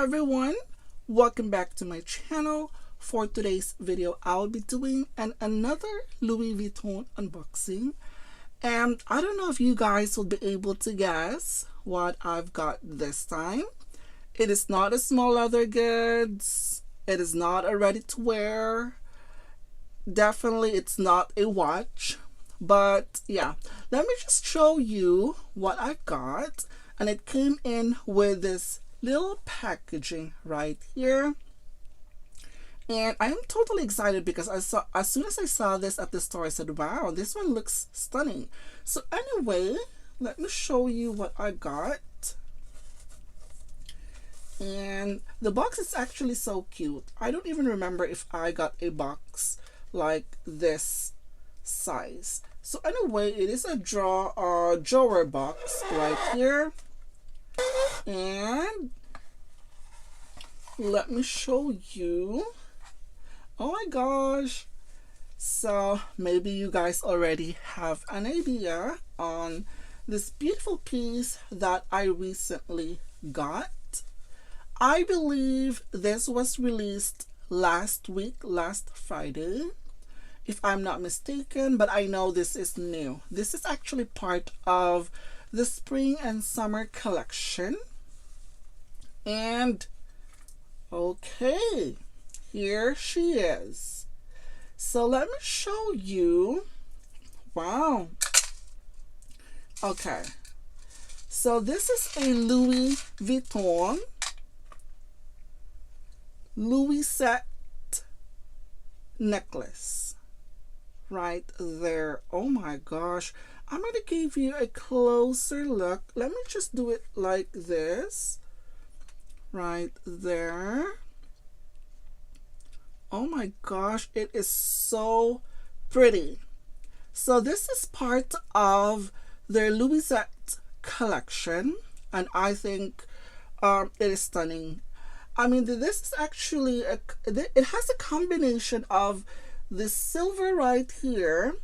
Hello everyone, welcome back to my channel. For today's video, I'll be doing another Louis Vuitton unboxing, and I don't know if you guys will be able to guess what I've got this time. It is not a small leather goods, it is not a ready to wear, definitely it's not a watch, but yeah, let me just show you what I got. And it came in with this little packaging right here, and I am totally excited because as soon as I saw this at the store, I said, wow, this one looks stunning. So anyway, let me show you what I got. And the box is actually so cute. I don't even remember if I got a box like this size. So anyway, it is a drawer box right here. And let me show you. Oh my gosh, so maybe you guys already have an idea on this beautiful piece that I recently got. I believe this was released last week, last Friday, if I'm not mistaken, but I know this is new. This is actually part of the spring and summer collection. And okay, here she is. So let me show you. Wow. Okay, so this is a Louis Vuitton Louisette necklace right there. Oh my gosh, I'm going to give you a closer look. Let me just do it like this right there. Oh my gosh, it is so pretty. So this is part of their Louisette collection, and I think it is stunning. I mean, this is actually it has a combination of the silver right here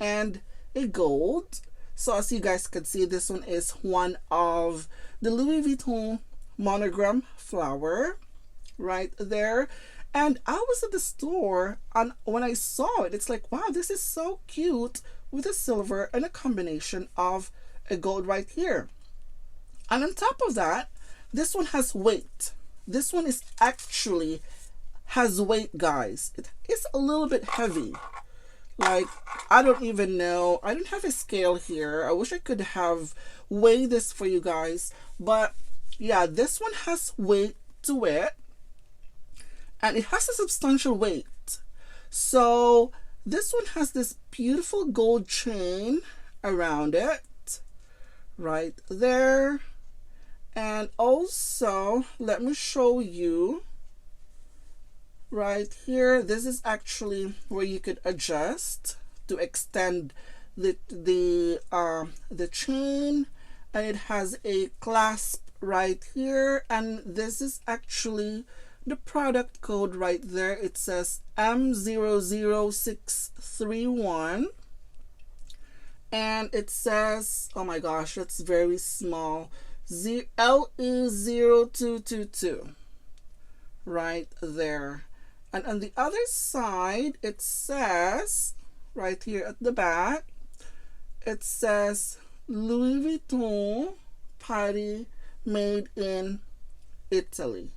and a gold. So as you guys can see, this one is one of the Louis Vuitton monogram flower right there. And I was at the store, and when I saw it, it's like, wow, this is so cute with a silver and a combination of a gold right here. And on top of that, this one has weight. This one is actually has weight, guys. It is a little bit heavy. Like, I don't even know. I don't have a scale here. I wish I could have weighed this for you guys. But yeah, this one has weight to it. And it has a substantial weight. So this one has this beautiful gold chain around it. Right there. And also, let me show you right here. This is actually where you could adjust to extend the chain, and it has a clasp right here, and this is actually the product code right there. It says M00631, and it says, oh my gosh, that's very small, LE0222 right there. And on the other side, it says right here at the back, it says Louis Vuitton Paris, made in Italy.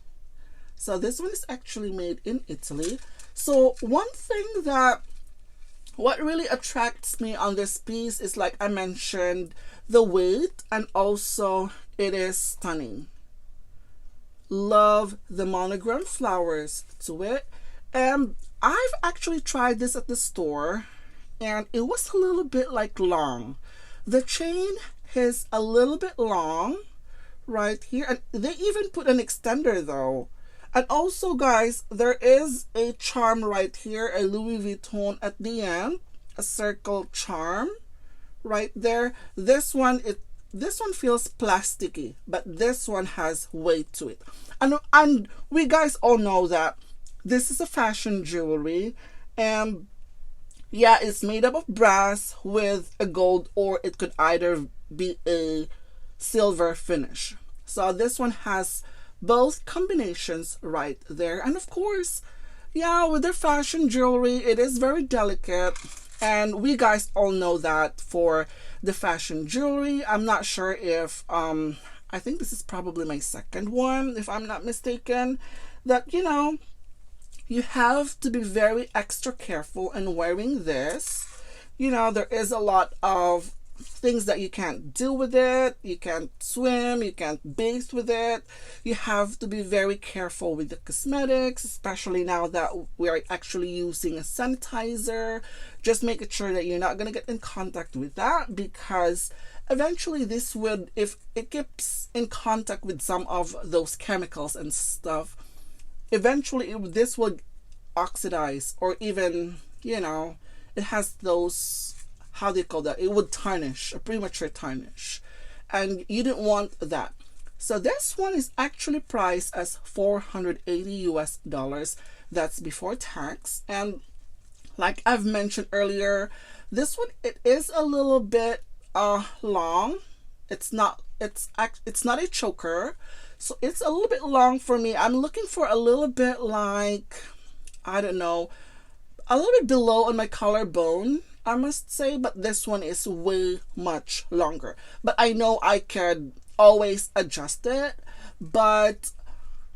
So this one is actually made in Italy. So one thing that what really attracts me on this piece is, like I mentioned, the weight, and also it is stunning. Love the monogram flowers to it. And I've actually tried this at the store, and it was a little bit like long. The chain is a little bit long right here, and they even put an extender though. And also, guys, there is a charm right here, a Louis Vuitton at the end, a circle charm right there. This one feels plasticky, but this one has weight to it. And we guys all know that this is a fashion jewelry, and yeah, it's made up of brass with a gold, or it could either be a silver finish. So this one has both combinations right there. And of course, yeah, with their fashion jewelry, it is very delicate. And we guys all know that for the fashion jewelry. I'm not sure if, I think this is probably my second one, if I'm not mistaken, that, you know, you have to be very extra careful in wearing this. You know, there is a lot of things that you can't do with it. You can't swim, you can't bathe with it. You have to be very careful with the cosmetics, especially now that we're actually using a sanitizer. Just making sure that you're not going to get in contact with that, because eventually this would, if it gets in contact with some of those chemicals and stuff, eventually this would oxidize, or even, you know, it has those, how do you call that, it would tarnish, a premature tarnish, and you didn't want that. So this one is actually priced as $480 US. That's before tax. And like I've mentioned earlier, this one, it is a little bit long. It's not a choker, so it's a little bit long for me. I'm looking for a little bit like, I don't know, a little bit below on my collarbone, I must say, but this one is way much longer. But I know I could always adjust it. But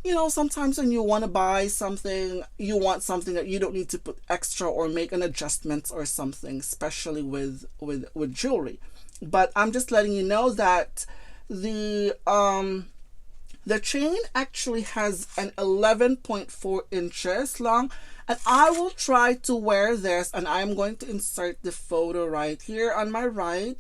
you know, sometimes when you want to buy something, you want something that you don't need to put extra or make an adjustment or something, especially with jewelry. But I'm just letting you know that the chain actually has an 11.4 inches long, and I will try to wear this, and I'm going to insert the photo right here on my right,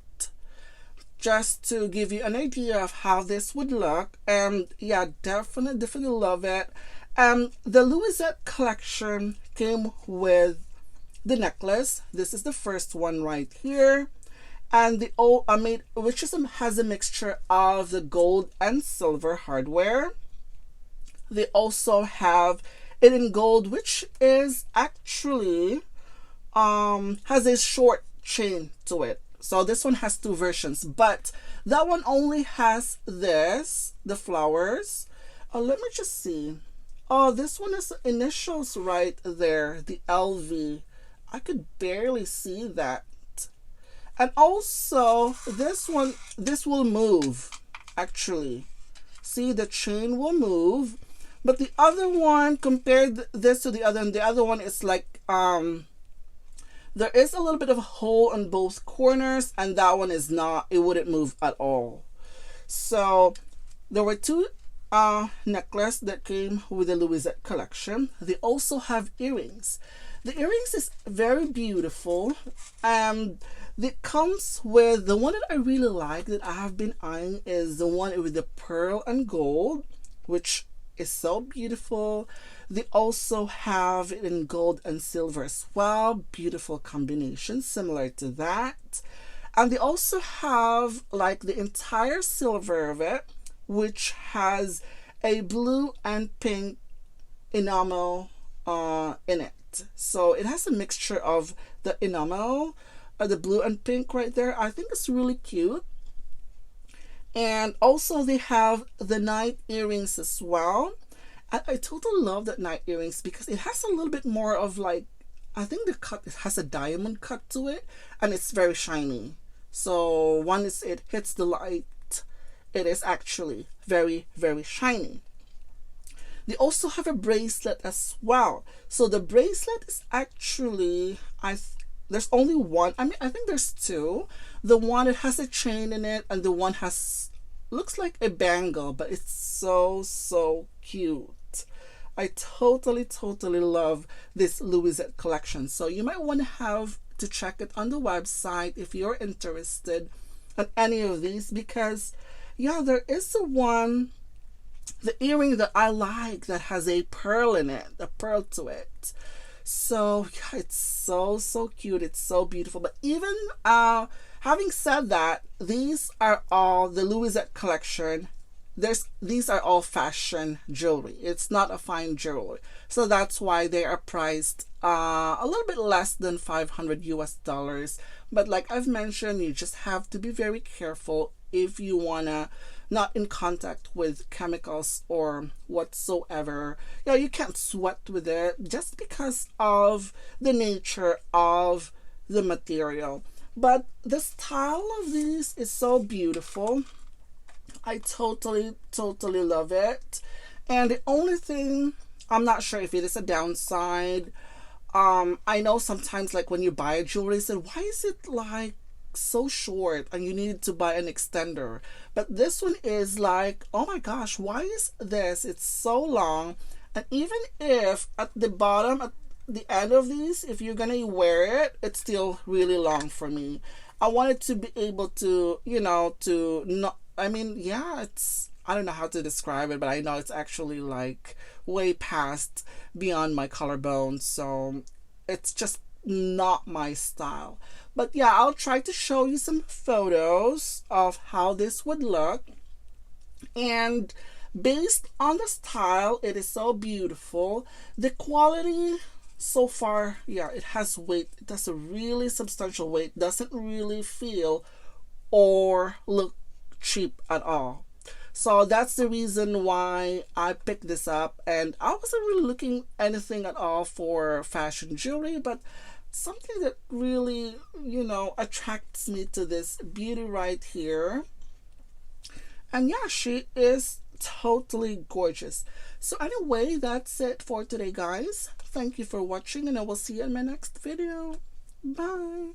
just to give you an idea of how this would look. And yeah, definitely love it. The Louisette collection came with the necklace. This is the first one right here, and the which has a mixture of the gold and silver hardware. They also have it in gold, which is actually has a short chain to it. So this one has two versions, but that one only has this, the flowers. Let me just see. Oh, this one is initials right there, the LV. I could barely see that. And also this one, this will move actually. See, the chain will move. But the other one, compared this to the other one is like, there is a little bit of a hole on both corners, and that one is not, it wouldn't move at all. So there were two necklaces that came with the Louisette collection. They also have earrings. The earrings is very beautiful. It comes with, the one that I really like that I have been eyeing is the one with the pearl and gold, which is so beautiful. They also have it in gold and silver as well. Beautiful combination, similar to that. And they also have like the entire silver of it, which has a blue and pink enamel in it. So it has a mixture of the enamel, the blue and pink right there. I think it's really cute. And also they have the night earrings as well. I totally love that night earrings because it has a little bit more of like, I think the cut, it has a diamond cut to it, and it's very shiny. So once it hits the light, it is actually very, very shiny. They also have a bracelet as well. So the bracelet is actually, there's only one. I mean, I think there's two. The one that has a chain in it, and the one has, looks like a bangle, but it's so cute. I totally love this Louisette collection. So you might want to have to check it on the website if you're interested in any of these, because yeah, there is the earring that I like that has a pearl in it, a pearl to it. So yeah, it's so cute. It's so beautiful. But even having said that, these are all the Louisette collection these are all fashion jewelry. It's not a fine jewelry. So that's why they are priced a little bit less than 500 US dollars. But like I've mentioned, you just have to be very careful if you wanna not in contact with chemicals or whatsoever. You know, you can't sweat with it just because of the nature of the material. But the style of these is so beautiful. I totally love it. And the only thing, I'm not sure if it is a downside. I know sometimes like when you buy a jewelry, you say, why is it like so short and you need to buy an extender? But this one is like, oh my gosh, why is this? It's so long. And even if at the bottom, at the end of these, if you're gonna wear it, it's still really long for me. I wanted to be able to, you know, to not, I mean, yeah, it's, I don't know how to describe it, but I know it's actually like way past beyond my collarbone. So it's just not my style. But yeah, I'll try to show you some photos of how this would look. And based on the style, it is so beautiful. The quality so far, yeah, it has weight. It has a really substantial weight. Doesn't really feel or look cheap at all. So that's the reason why I picked this up. And I wasn't really looking anything at all for fashion jewelry, but something that really, you know, attracts me to this beauty right here. And yeah, she is totally gorgeous. So anyway, that's it for today, guys. Thank you for watching, and I will see you in my next video. Bye.